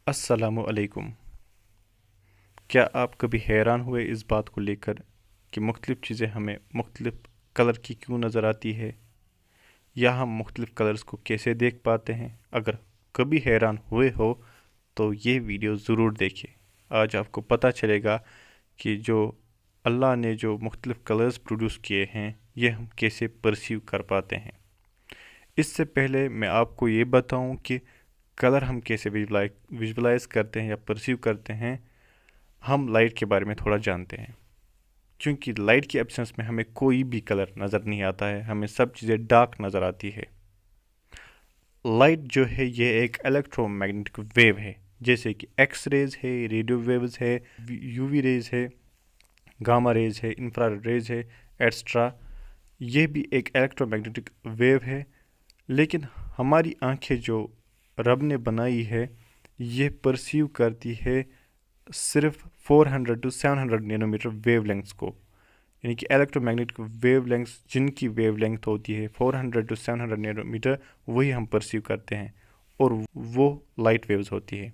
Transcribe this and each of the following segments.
अस्सलामु अलैकुम। क्या आप कभी हैरान हुए इस बात को लेकर कि मुख्तलिफ़ चीज़ें हमें मुख्तलिफ़ कलर की क्यों नज़र आती है, या हम मुख्तलिफ़ कलर्स को कैसे देख पाते हैं? अगर कभी हैरान हुए हो तो ये वीडियो ज़रूर देखें। आज आपको पता चलेगा कि जो अल्लाह ने जो मुख्तलिफ़ कलर्स प्रोड्यूस किए हैं, ये हम कैसे परसीव कर पाते हैं। इससे पहले मैं आपको ये बताऊं कि कलर हम कैसे विजुलाइज करते हैं या परसीव करते हैं। हम लाइट के बारे में थोड़ा जानते हैं, क्योंकि लाइट की एब्सेंस में हमें कोई भी कलर नज़र नहीं आता है, हमें सब चीज़ें डार्क नज़र आती है। लाइट जो है ये एक इलेक्ट्रोमैग्नेटिक वेव है, जैसे कि एक्स रेज है, रेडियो वेव्स है, यूवी रेज है, गामा रेज है, इंफ्रारेड रेज है, एक्स्ट्रा। ये भी एक इलेक्ट्रोमैग्नेटिक वेव है। लेकिन हमारी आंखें जो रब ने बनाई है, ये परसीव करती है सिर्फ 400 टू 700 नैनोमीटर वेवलेंथ्स को, यानी कि इलेक्ट्रोमैग्नेटिक वेवलेंथ्स जिनकी वेवलेंथ होती है 400 टू 700 नैनोमीटर, वही हम परसीव करते हैं, और वो लाइट वेव्स होती है।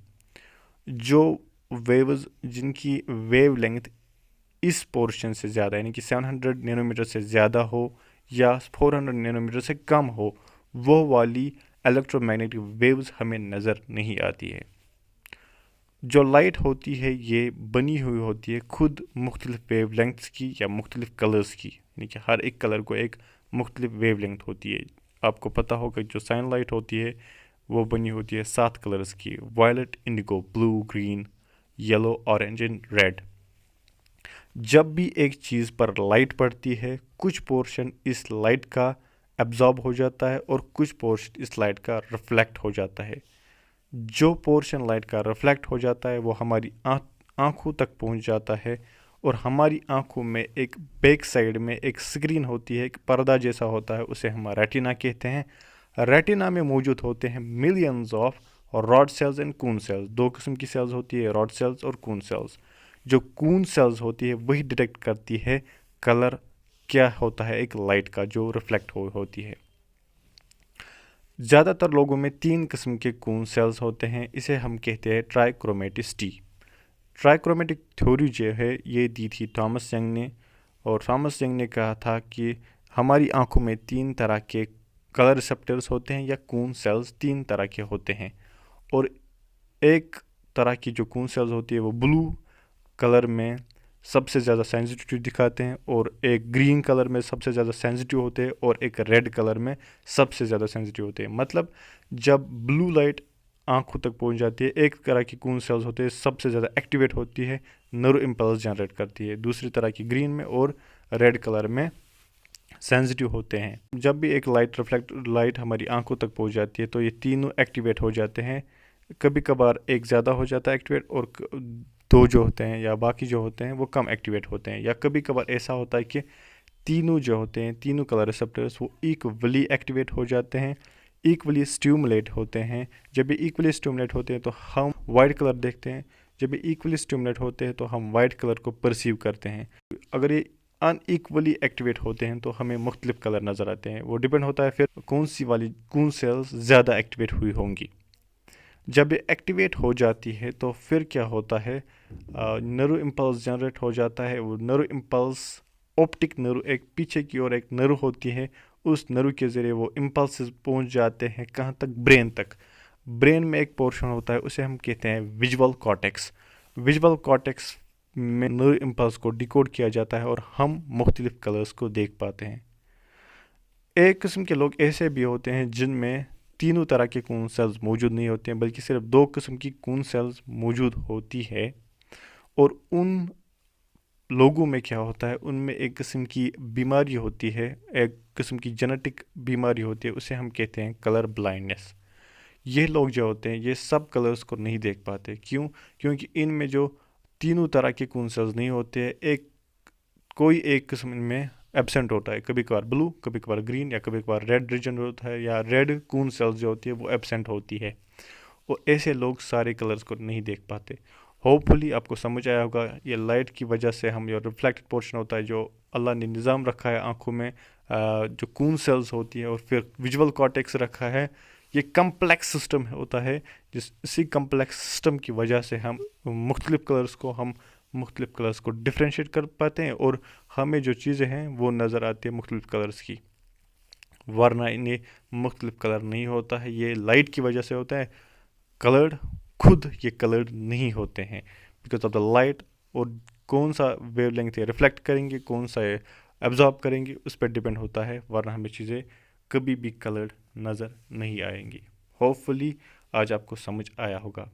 जो वेव्स जिनकी वेवलेंथ इस पोर्शन से ज़्यादा, यानी कि 700 नैनोमीटर से ज़्यादा हो या 400 नैनोमीटर से कम हो, वो वाली इलेक्ट्रोमैग्नेटिक वेव्स हमें नज़र नहीं आती है। जो लाइट होती है ये बनी हुई होती है खुद मुख्तलिफ वेवलेंथ्स की या मुख्तलिफ कलर्स की, यानी कि हर एक कलर को एक मुख्तलिफ वेवलेंथ होती है। आपको पता होगा जो सनलाइट होती है वो बनी होती है 7 कलर्स की: violet, indigo, blue, green, yellow, orange and red. जब भी एक चीज़ पर लाइट पड़ती है, कुछ पोर्शन इस लाइट का एब्जॉर्ब हो जाता है और कुछ पोर्शन इस लाइट का रिफ्लेक्ट हो जाता है। जो पोर्शन लाइट का रिफ्लेक्ट हो जाता है वो हमारी आँखों तक पहुंच जाता है, और हमारी आँखों में एक बैक साइड में एक स्क्रीन होती है, एक पर्दा जैसा होता है, उसे हम रेटिना कहते हैं। रेटिना में मौजूद होते हैं millions of rod cells and cone cells. दो किस्म की सेल्स होती है, रॉड सेल्स और कून सेल्स। जो कून सेल्स होती है वही डिटेक्ट करती है कलर क्या होता है एक लाइट का जो रिफ्लेक्ट होती है। ज़्यादातर लोगों में 3 किस्म के कून सेल्स होते हैं, इसे हम कहते हैं ट्राइक्रोमेटिसिटी। ट्राइक्रोमेटिक थ्योरी जो है ये दी थी थॉमस यंग ने, और थॉमस यंग ने कहा था कि हमारी आंखों में 3 तरह के कलर रिसेप्टर्स होते हैं, या कून सेल्स 3 तरह के होते हैं। और एक तरह की जो कून सेल्स होती है वो ब्लू कलर में सबसे ज़्यादा सेंसिटिव दिखाते हैं, और एक ग्रीन कलर में सबसे ज़्यादा सेंसिटिव होते हैं, और एक रेड कलर में सबसे ज़्यादा सेंसिटिव होते हैं। मतलब जब ब्लू लाइट आंखों तक पहुंच जाती है, एक तरह की कून सेल्स होते हैं सबसे ज़्यादा एक्टिवेट होती है, नर्व इम्पल्स जनरेट करती है। दूसरी तरह की ग्रीन में और रेड कलर में सेंसिटिव होते हैं। जब भी एक लाइट हमारी आंखों तक पहुंच जाती है तो ये तीनों एक्टिवेट हो जाते हैं। कभी कभार एक ज़्यादा हो जाता है एक्टिवेट, और दो जो होते हैं या बाकी जो होते हैं वो कम एक्टिवेट होते हैं। या कभी कभार ऐसा होता है कि तीनों जो होते हैं, तीनों कलर रिसेप्टर्स वो इक्वली एक्टिवेट हो जाते हैं, इक्वली स्टिमुलेट होते हैं। जब ये इक्वली स्टिमुलेट होते हैं तो हम वाइट कलर देखते हैं, जब ये इक्वली स्टिमुलेट होते हैं तो हम वाइट कलर को परसीव करते हैं। अगर ये अनइक्वली एक्टिवेट होते हैं तो हमें मुख्तलिफ कलर नज़र आते हैं। वो डिपेंड होता है फिर कौन सी वाली कौन सेल्स ज़्यादा एक्टिवेट हुई होंगी। जब ये एक्टिवेट हो जाती है तो फिर क्या होता है, नर्व इम्पल्स जनरेट हो जाता है। वो नर्व इम्पल्स ऑप्टिक नर्व, एक पीछे की ओर एक नर्व होती है, उस नर्व के ज़रिए वो इम्पल्स पहुंच जाते हैं कहाँ तक, ब्रेन तक। ब्रेन में एक पोर्शन होता है उसे हम कहते हैं विजुअल कॉर्टेक्स। विजुअल कॉर्टेक्स में नर्व इम्पल्स को डिकोड किया जाता है और हम मुख्तलिफ कलर्स को देख पाते हैं। एक किस्म के लोग ऐसे भी होते हैं जिनमें तीनों तरह के कून सेल्स मौजूद नहीं होते हैं, बल्कि सिर्फ 2 किस्म की कून सेल्स मौजूद होती है। और उन लोगों में क्या होता है, उनमें एक किस्म की बीमारी होती है, एक किस्म की जेनेटिक बीमारी होती है, उसे हम कहते हैं कलर ब्लाइंडनेस। ये लोग जो होते हैं ये सब कलर्स को नहीं देख पाते। क्यों? क्योंकि इनमें जो तीनों तरह के कून सेल्स नहीं होते हैं, एक कोई एक किस्म में एबसेंट होता है। कभी कभार ब्लू, कभी कभार ग्रीन, या कभी कभार रेड रीजन होता है, या रेड कून सेल्स जो होती है वो एबसेंट होती है। और ऐसे लोग सारे कलर्स को नहीं देख पाते। होपफुली आपको समझ आया होगा, ये लाइट की वजह से हम जो रिफ्लेक्टेड पोर्शन होता है, जो अल्लाह ने निज़ाम रखा है आंखों में, जो कून सेल्स होती है और फिर विजुअल कॉर्टेक्स रखा है, ये कम्प्लेक्स सिस्टम होता है, इसी कम्प्लेक्स सिस्टम की वजह से हम मुख्तलिफ़ कलर्स को डिफ्रेंशिएट कर पाते हैं और हमें जो चीज़ें हैं वो नज़र आती है मुख्तलिफ़ कलर्स की, वरना इन्हें मुख्तलिफ़ कलर नहीं होता है। ये लाइट की वजह से होता है कलर्ड, खुद ये कलर्ड नहीं होते हैं बिकॉज ऑफ द लाइट। और कौन सा वेवलेंथ ये रिफ्लेक्ट करेंगे, कौन सा ये एब्जॉर्ब करेंगे, उस पर डिपेंड होता है, वरना हमें चीज़ें कभी भी कलर्ड नज़र नहीं आएंगी। होपफुली आज आपको समझ आया होगा।